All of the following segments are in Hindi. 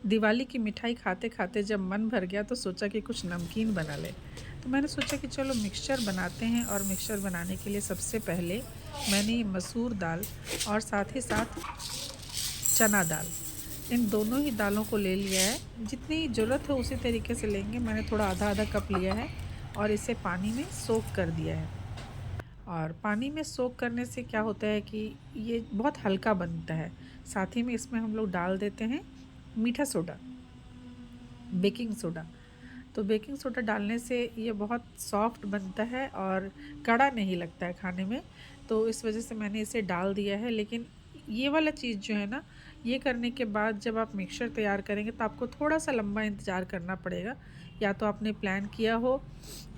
दिवाली की मिठाई खाते खाते जब मन भर गया तो सोचा कि कुछ नमकीन बना ले। तो मैंने सोचा कि चलो मिक्सचर बनाते हैं। और मिक्सचर बनाने के लिए सबसे पहले मैंने ये मसूर दाल और साथ ही साथ चना दाल, इन दोनों ही दालों को ले लिया है। जितनी ज़रूरत है उसी तरीके से लेंगे। मैंने थोड़ा आधा आधा कप लिया है और इसे पानी में सोक कर दिया है। और पानी में सोक करने से क्या होता है कि ये बहुत हल्का बनता है। साथ ही में इसमें हम लोग डाल देते हैं मीठा सोडा, बेकिंग सोडा। तो बेकिंग सोडा डालने से ये बहुत सॉफ्ट बनता है और कड़ा नहीं लगता है खाने में। तो इस वजह से मैंने इसे डाल दिया है। लेकिन ये वाला चीज़ जो है ना, ये करने के बाद जब आप मिक्सचर तैयार करेंगे तो आपको थोड़ा सा लंबा इंतज़ार करना पड़ेगा। या तो आपने प्लान किया हो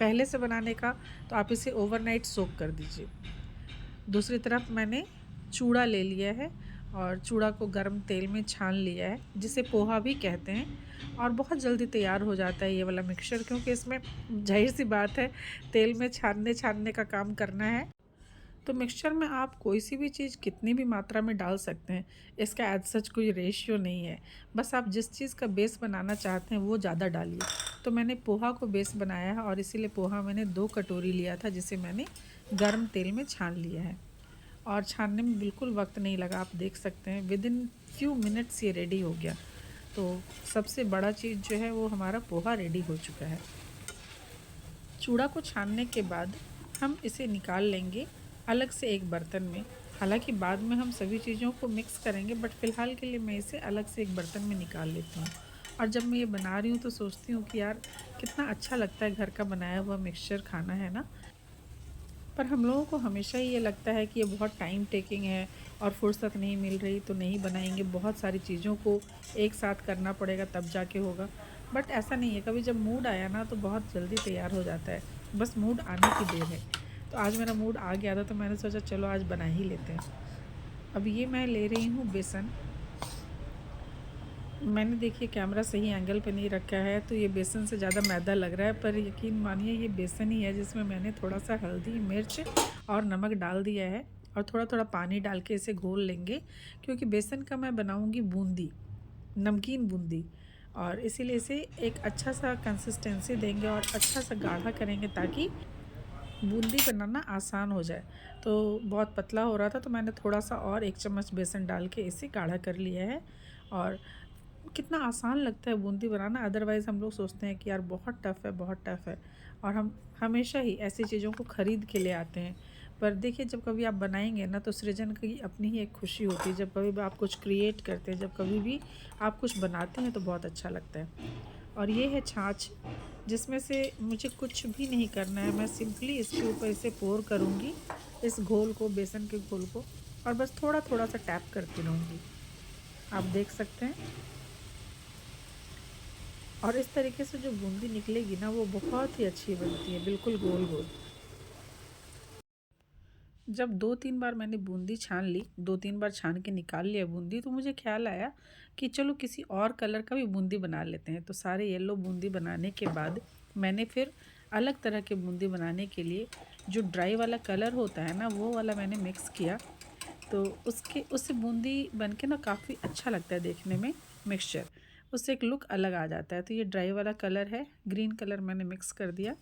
पहले से बनाने का तो आप इसे ओवरनाइट सोक कर दीजिए। दूसरी तरफ मैंने चूड़ा ले लिया है और चूड़ा को गर्म तेल में छान लिया है, जिसे पोहा भी कहते हैं। और बहुत जल्दी तैयार हो जाता है ये वाला मिक्सचर, क्योंकि इसमें ज़ाहिर सी बात है तेल में छानने छानने का काम करना है। तो मिक्सचर में आप कोई सी भी चीज़ कितनी भी मात्रा में डाल सकते हैं। इसका एज सच कोई रेशियो नहीं है। बस आप जिस चीज़ का बेस बनाना चाहते हैं वो ज़्यादा डालिए। तो मैंने पोहा को बेस बनाया है और इसीलिए पोहा मैंने 2 कटोरी लिया था, जिसे मैंने गर्म तेल में छान लिया है। और छानने में बिल्कुल वक्त नहीं लगा। आप देख सकते हैं विदिन फ्यू मिनट्स ये रेडी हो गया। तो सबसे बड़ा चीज़ जो है वो हमारा पोहा रेडी हो चुका है। चूड़ा को छानने के बाद हम इसे निकाल लेंगे अलग से एक बर्तन में। हालांकि बाद में हम सभी चीज़ों को मिक्स करेंगे, बट फ़िलहाल के लिए मैं इसे अलग से एक बर्तन में निकाल लेती हूँ। और जब मैं ये बना रही हूँ तो सोचती हूँ कि यार कितना अच्छा लगता है घर का बनाया हुआ मिक्सचर खाना, है ना। पर हम लोगों को हमेशा ही ये लगता है कि ये बहुत टाइम टेकिंग है और फुर्सत नहीं मिल रही तो नहीं बनाएंगे। बहुत सारी चीज़ों को एक साथ करना पड़ेगा तब जाके होगा। बट ऐसा नहीं है, कभी जब मूड आया ना तो बहुत जल्दी तैयार हो जाता है। बस मूड आने की देर है। तो आज मेरा मूड आ गया था तो मैंने सोचा चलो आज बना ही लेते हैं। अब ये मैं ले रही हूँ बेसन। मैंने देखिए कैमरा सही एंगल पे नहीं रखा है तो ये बेसन से ज़्यादा मैदा लग रहा है, पर यकीन मानिए ये बेसन ही है, जिसमें मैंने थोड़ा सा हल्दी मिर्च और नमक डाल दिया है। और थोड़ा थोड़ा पानी डाल के इसे घोल लेंगे, क्योंकि बेसन का मैं बनाऊंगी बूंदी, नमकीन बूंदी। और इसीलिए इसे एक अच्छा सा कंसिस्टेंसी देंगे और अच्छा सा गाढ़ा करेंगे ताकि बूंदी बनाना आसान हो जाए। तो बहुत पतला हो रहा था तो मैंने थोड़ा सा और 1 चम्मच बेसन डाल के इसे गाढ़ा कर लिया है। और कितना आसान लगता है बूंदी बनाना। अदरवाइज़ हम लोग सोचते हैं कि यार बहुत टफ़ है, बहुत टफ़ है। और हम हमेशा ही ऐसी चीज़ों को ख़रीद के ले आते हैं। पर देखिए जब कभी आप बनाएंगे ना तो सृजन की अपनी ही एक खुशी होती है। जब कभी भी आप कुछ क्रिएट करते हैं, जब कभी भी आप कुछ बनाते हैं तो बहुत अच्छा लगता है। और ये है छाछ, जिसमें से मुझे कुछ भी नहीं करना है। मैं सिंपली इसके ऊपर इसे पोर करूँगी, इस घोल को, बेसन के घोल को। और बस थोड़ा थोड़ा सा टैप करती रहूँगी। आप देख सकते हैं। और इस तरीके से जो बूंदी निकलेगी ना वो बहुत ही अच्छी बनती है, बिल्कुल गोल गोल। जब 2-3 बार मैंने बूंदी छान ली, 2-3 बार छान के निकाल लिया बूंदी, तो मुझे ख्याल आया कि चलो किसी और कलर का भी बूंदी बना लेते हैं। तो सारे येलो बूंदी बनाने के बाद मैंने फिर अलग तरह के बूंदी बनाने के लिए जो ड्राई वाला कलर होता है ना वो वाला मैंने मिक्स किया। तो उससे बूंदी बन के ना काफ़ी अच्छा लगता है देखने में मिक्सचर। उससे एक लुक अलग आ जाता है। तो ये ड्राई वाला कलर है, ग्रीन कलर मैंने मिक्स कर दिया।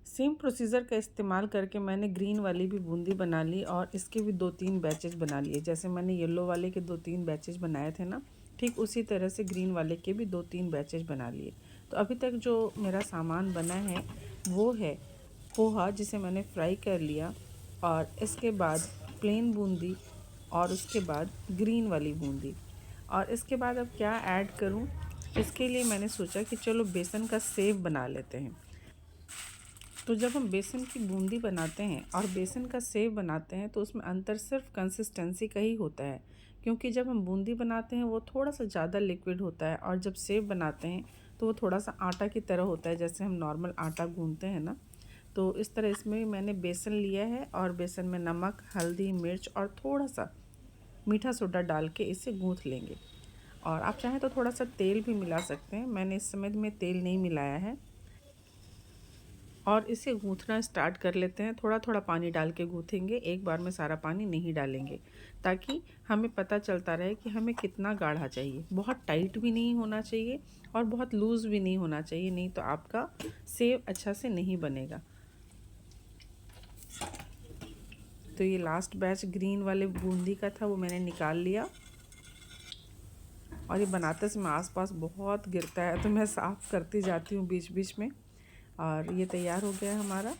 सेम प्रोसीजर का इस्तेमाल करके मैंने ग्रीन वाली भी बूंदी बना ली और इसके भी 2-3 बैचेज बना लिए। जैसे मैंने येलो वाले के 2-3 बैचेज बनाए थे ना, ठीक उसी तरह से ग्रीन वाले के भी 2-3 बैचेज बना लिए। तो अभी तक जो मेरा सामान बना है वो है पोहा, जिसे मैंने फ्राई कर लिया, और इसके बाद प्लेन बूंदी, और उसके बाद ग्रीन वाली बूंदी। और इसके बाद अब क्या ऐड करूं, इसके लिए मैंने सोचा कि चलो बेसन का सेव बना लेते हैं। तो जब हम बेसन की बूंदी बनाते हैं और बेसन का सेव बनाते हैं तो उसमें अंतर सिर्फ कंसिस्टेंसी का ही होता है। क्योंकि जब हम बूंदी बनाते हैं वो थोड़ा सा ज़्यादा लिक्विड होता है, और जब सेव बनाते हैं तो वो थोड़ा सा आटा की तरह होता है, जैसे हम नॉर्मल आटा गूंथते हैं ना। तो इस तरह इसमें भी मैंने बेसन लिया है और बेसन में नमक, हल्दी, मिर्च और थोड़ा सा मीठा सोडा डाल के इसे गूँथ लेंगे। और आप चाहें तो थोड़ा सा तेल भी मिला सकते हैं। मैंने इस समय में तेल नहीं मिलाया है। और इसे गूँथना स्टार्ट कर लेते हैं। थोड़ा थोड़ा पानी डाल के गूँथेंगे, एक बार में सारा पानी नहीं डालेंगे, ताकि हमें पता चलता रहे कि हमें कितना गाढ़ा चाहिए। बहुत टाइट भी नहीं होना चाहिए और बहुत लूज़ भी नहीं होना चाहिए, नहीं तो आपका सेव अच्छा से नहीं बनेगा। तो ये लास्ट बैच ग्रीन वाले बूंदी का था, वो मैंने निकाल लिया। और ये बनाते समय आसपास बहुत गिरता है, तो मैं साफ़ करती जाती हूँ बीच बीच में। और ये तैयार हो गया है हमारा।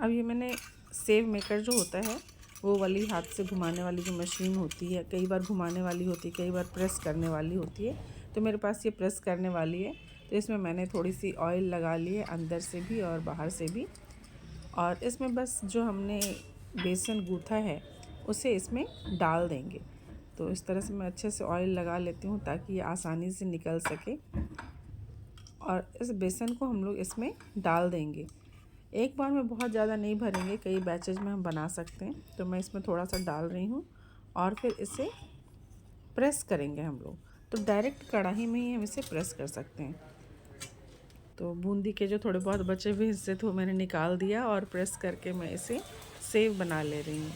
अब ये मैंने सेव मेकर जो होता है, वो वाली हाथ से घुमाने वाली जो मशीन होती है, कई बार घुमाने वाली होती है, कई बार प्रेस करने वाली होती है। तो मेरे पास ये प्रेस करने वाली है, तो इसमें मैंने थोड़ी सी ऑयल लगा ली है, अंदर से भी और बाहर से भी। और इसमें बस जो हमने बेसन गूँथा है उसे इसमें डाल देंगे। तो इस तरह से मैं अच्छे से ऑयल लगा लेती हूँ ताकि ये आसानी से निकल सके। और इस बेसन को हम लोग इसमें डाल देंगे। एक बार में बहुत ज़्यादा नहीं भरेंगे, कई बैचेज में हम बना सकते हैं। तो मैं इसमें थोड़ा सा डाल रही हूँ और फिर इसे प्रेस करेंगे हम लोग। तो डायरेक्ट कढ़ाई में ही हम इसे प्रेस कर सकते हैं। तो बूंदी के जो थोड़े बहुत बचे हुए हिस्से थे वो मैंने निकाल दिया और प्रेस करके मैं इसे सेव बना ले रही हूँ।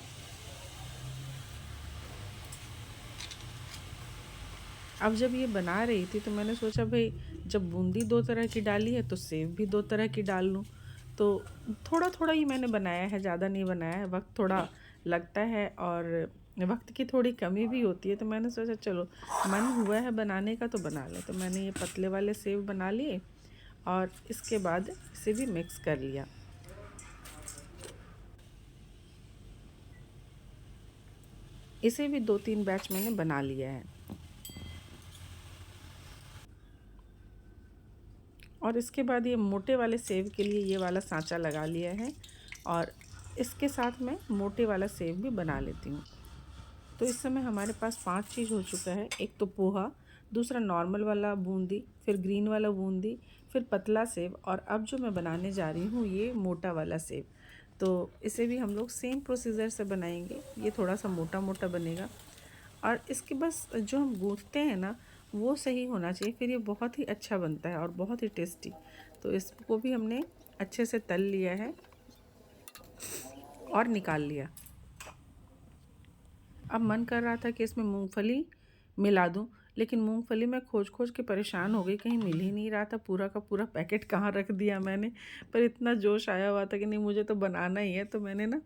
अब जब ये बना रही थी तो मैंने सोचा भाई जब बूंदी दो तरह की डाली है तो सेव भी दो तरह की डाल लूँ। तो थोड़ा थोड़ा ही मैंने बनाया है, ज़्यादा नहीं बनाया है। वक्त थोड़ा लगता है और वक्त की थोड़ी कमी भी होती है, तो मैंने सोचा चलो मन हुआ है बनाने का तो बना लें। तो मैंने ये पतले वाले सेव बना लिए और इसके बाद इसे भी मिक्स कर लिया। इसे भी 2-3 बैच मैंने बना लिया है। और इसके बाद ये मोटे वाले सेव के लिए ये वाला सांचा लगा लिया है और इसके साथ मैं मोटे वाला सेव भी बना लेती हूँ। तो इस समय हमारे पास 5 चीज़ हो चुका है। एक तो पोहा, दूसरा नॉर्मल वाला बूंदी, फिर ग्रीन वाला बूंदी, फिर पतला सेव और अब जो मैं बनाने जा रही हूँ ये मोटा वाला सेव। तो इसे भी हम लोग सेम प्रोसीजर से बनाएंगे। ये थोड़ा सा मोटा मोटा बनेगा और इसके बस जो हम गूँथते हैं ना वो सही होना चाहिए, फिर ये बहुत ही अच्छा बनता है और बहुत ही टेस्टी। तो इसको भी हमने अच्छे से तल लिया है और निकाल लिया। अब मन कर रहा था कि इसमें मूंगफली मिला दूं, लेकिन मूंगफली मैं खोज खोज के परेशान हो गई, कहीं मिल ही नहीं रहा था। पूरा का पूरा पैकेट कहाँ रख दिया मैंने। पर इतना जोश आया हुआ था कि नहीं मुझे तो बनाना ही है, तो मैंने ना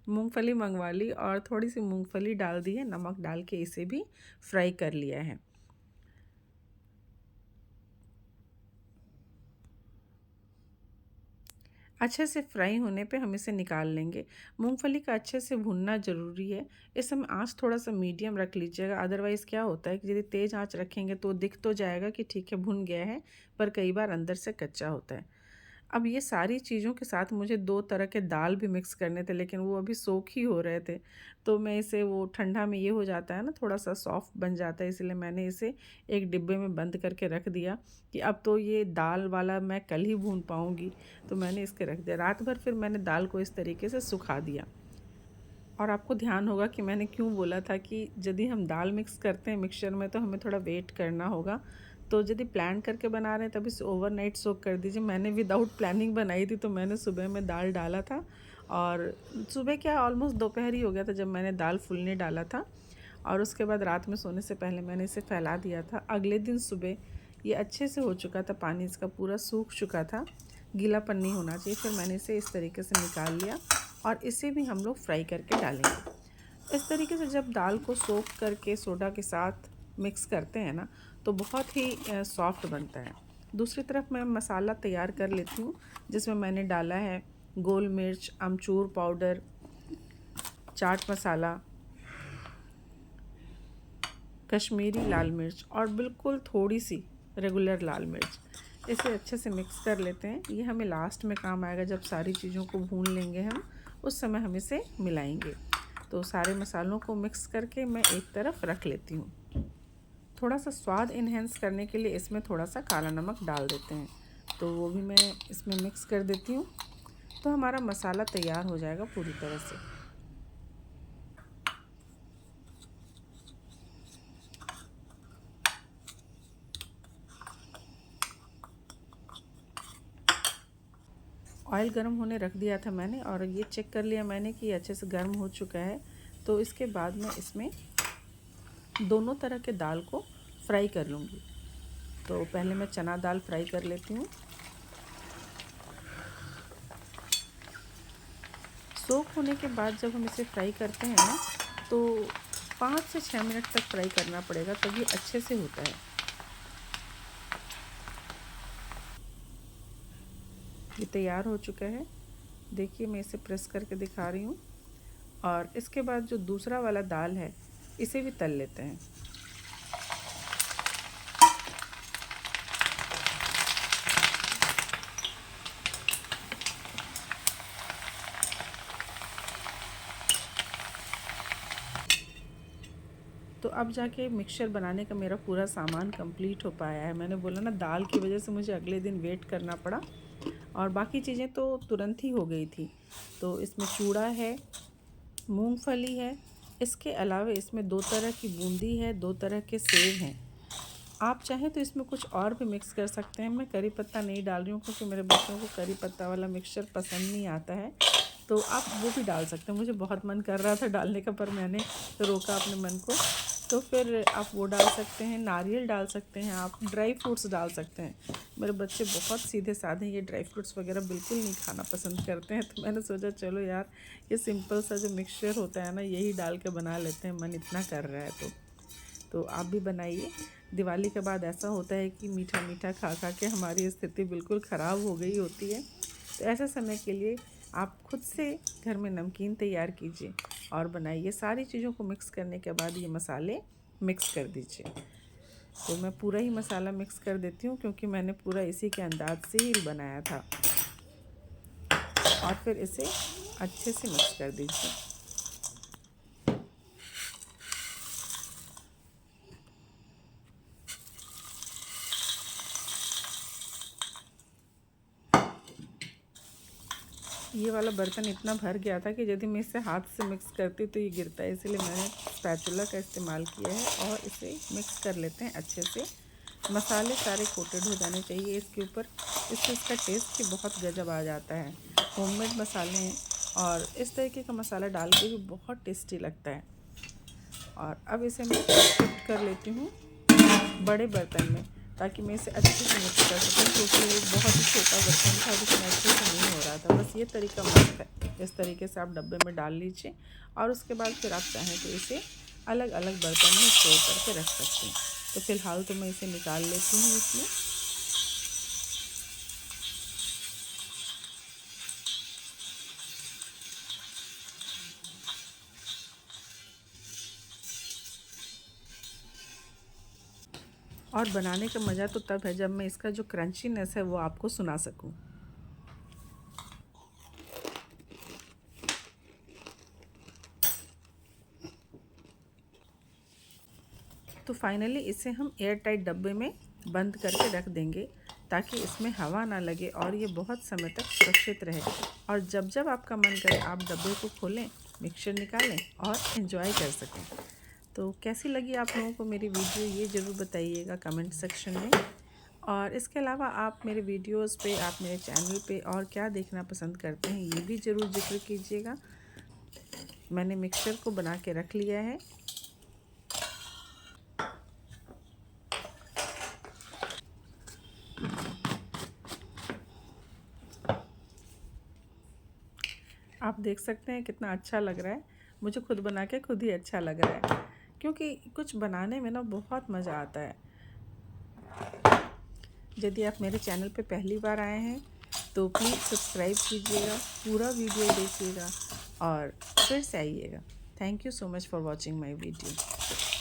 मूंगफली मंगवा ली और थोड़ी सी मूंगफली डाल दी है, नमक डाल के इसे भी फ्राई कर लिया है। अच्छे से फ्राई होने पे हम इसे निकाल लेंगे। मूंगफली का अच्छे से भुनना ज़रूरी है। इस समय आँच थोड़ा सा मीडियम रख लीजिएगा, अदरवाइज़ क्या होता है कि यदि तेज़ आँच रखेंगे तो दिख तो जाएगा कि ठीक है भुन गया है, पर कई बार अंदर से कच्चा होता है। अब ये सारी चीज़ों के साथ मुझे 2 तरह के दाल भी मिक्स करने थे, लेकिन वो अभी सोख ही हो रहे थे। तो मैं इसे, वो ठंडा में ये हो जाता है ना, थोड़ा-सा सॉफ्ट बन जाता है, इसलिए मैंने इसे एक डिब्बे में बंद करके रख दिया कि अब तो ये दाल वाला मैं कल ही भून पाऊँगी। तो मैंने इसके रख दिया। रात भर फिर मैंने दाल को इस तरीके से सुखा दिया। और आपको ध्यान होगा कि मैंने क्यों बोला था कि यदि हम दाल मिक्स करते हैं मिक्सचर में तो हमें थोड़ा वेट करना होगा। तो यदि प्लान करके बना रहे हैं तब इसे ओवरनाइट सोक कर दीजिए। मैंने विदाउट प्लानिंग बनाई थी, तो मैंने सुबह में दाल डाला था और सुबह क्या ऑलमोस्ट दोपहर ही हो गया था जब मैंने दाल फुलने डाला था। और उसके बाद रात में सोने से पहले मैंने इसे फैला दिया था। अगले दिन सुबह ये अच्छे से हो चुका था, पानी इसका पूरा सूख चुका था, गीलापन नहीं होना चाहिए। फिर मैंने इसे इस तरीके से निकाल लिया और इसे भी हम लोग फ्राई करके डालेंगे। इस तरीके से जब दाल को सोख करके सोडा के साथ मिक्स करते हैं ना तो बहुत ही सॉफ्ट बनता है। दूसरी तरफ मैं मसाला तैयार कर लेती हूँ, जिसमें मैंने डाला है गोल मिर्च, अमचूर पाउडर, चाट मसाला, कश्मीरी लाल मिर्च और बिल्कुल थोड़ी सी रेगुलर लाल मिर्च। इसे अच्छे से मिक्स कर लेते हैं। ये हमें लास्ट में काम आएगा, जब सारी चीज़ों को भून लेंगे हम, उस समय हम इसे मिलाएंगे। तो सारे मसालों को मिक्स करके मैं एक तरफ रख लेती हूँ। थोड़ा सा स्वाद इन्हेंस करने के लिए इसमें थोड़ा सा काला नमक डाल देते हैं, तो वो भी मैं इसमें मिक्स कर देती हूँ। तो हमारा मसाला तैयार हो जाएगा पूरी तरह से। ऑयल गर्म होने रख दिया था मैंने और ये चेक कर लिया मैंने कि अच्छे से गर्म हो चुका है। तो इसके बाद मैं इसमें दोनों तरह के दाल को फ्राई कर लूँगी। तो पहले मैं चना दाल फ्राई कर लेती हूँ। सोख होने के बाद जब हम इसे फ्राई करते हैं ना, तो 5 से 6 मिनट तक फ्राई करना पड़ेगा, तभी अच्छे से होता है। ये तैयार हो चुका है, देखिए मैं इसे प्रेस करके दिखा रही हूँ। और इसके बाद जो दूसरा वाला दाल है इसे भी तल लेते हैं। तो अब जाके मिक्सचर बनाने का मेरा पूरा सामान कंप्लीट हो पाया है। मैंने बोला ना, दाल की वजह से मुझे अगले दिन वेट करना पड़ा और बाकी चीज़ें तो तुरंत ही हो गई थी। तो इसमें चूड़ा है, मूंगफली है, इसके अलावा इसमें 2 तरह की बूंदी है, 2 तरह के सेव हैं। आप चाहें तो इसमें कुछ और भी मिक्स कर सकते हैं। मैं करी पत्ता नहीं डाल रही हूँ क्योंकि मेरे बच्चों को करी पत्ता वाला मिक्सचर पसंद नहीं आता है, तो आप वो भी डाल सकते हैं। मुझे बहुत मन कर रहा था डालने का, पर मैंने रोका अपने मन को। तो फिर आप वो डाल सकते हैं, नारियल डाल सकते हैं, आप ड्राई फ्रूट्स डाल सकते हैं। मेरे बच्चे बहुत सीधे साधे, ये ड्राई फ्रूट्स वगैरह बिल्कुल नहीं खाना पसंद करते हैं। तो मैंने सोचा चलो यार, ये सिंपल सा जो मिक्सचर होता है ना, यही डाल के बना लेते हैं, मन इतना कर रहा है। तो आप भी बनाइए। दिवाली के बाद ऐसा होता है कि मीठा मीठा खा खा के हमारी स्थिति बिल्कुल ख़राब हो गई होती है। तो ऐसे समय के लिए आप खुद से घर में नमकीन तैयार कीजिए और बनाइए। सारी चीज़ों को मिक्स करने के बाद ये मसाले मिक्स कर दीजिए। तो मैं पूरा ही मसाला मिक्स कर देती हूँ क्योंकि मैंने पूरा इसी के अंदाज से ही बनाया था। और फिर इसे अच्छे से मिक्स कर दीजिए। ये वाला बर्तन इतना भर गया था कि यदि मैं इसे हाथ से मिक्स करती तो ये गिरता है, इसलिए मैंने स्पैचुला का इस्तेमाल किया है। और इसे मिक्स कर लेते हैं अच्छे से। मसाले सारे कोटेड हो जाने चाहिए इसके ऊपर, इससे इसका टेस्ट भी बहुत गजब आ जाता है। होममेड मसाले हैं और इस तरीके का मसाला डाल के भी बहुत टेस्टी लगता है। और अब इसे मैं शिफ्ट कर लेती हूँ बड़े बर्तन में, ताकि मैं इसे अच्छे से मिक्स कर सकूँ, क्योंकि एक बहुत ही छोटा बर्तन था और इसमें अच्छे से नहीं हो रहा था। बस ये तरीका मस्त है। इस तरीके से आप डब्बे में डाल लीजिए और उसके बाद फिर आप चाहें तो इसे अलग अलग बर्तन में स्टोर करके रख सकते हैं। तो फ़िलहाल तो मैं इसे निकाल लेती हूँ इसमें। और बनाने का मज़ा तो तब है जब मैं इसका जो क्रंचीनेस है वो आपको सुना सकूं। तो फाइनली इसे हम एयर टाइट डब्बे में बंद करके रख देंगे ताकि इसमें हवा ना लगे और ये बहुत समय तक सुरक्षित रहे। और जब जब आपका मन करे आप डब्बे को खोलें, मिक्सचर निकालें और एंजॉय कर सकें। तो कैसी लगी आप लोगों को मेरी वीडियो, ये ज़रूर बताइएगा कमेंट सेक्शन में। और इसके अलावा आप मेरे वीडियोस पे, आप मेरे चैनल पे और क्या देखना पसंद करते हैं ये भी ज़रूर जिक्र कीजिएगा। मैंने मिक्सचर को बना के रख लिया है। आप देख सकते हैं कितना अच्छा लग रहा है। मुझे खुद बना के खुद ही अच्छा लग रहा है, क्योंकि कुछ बनाने में ना बहुत मज़ा आता है। यदि आप मेरे चैनल पे पहली बार आए हैं तो प्लीज़ सब्सक्राइब कीजिएगा, पूरा वीडियो देखिएगा और फिर से आइएगा। Thank you so much for watching my video.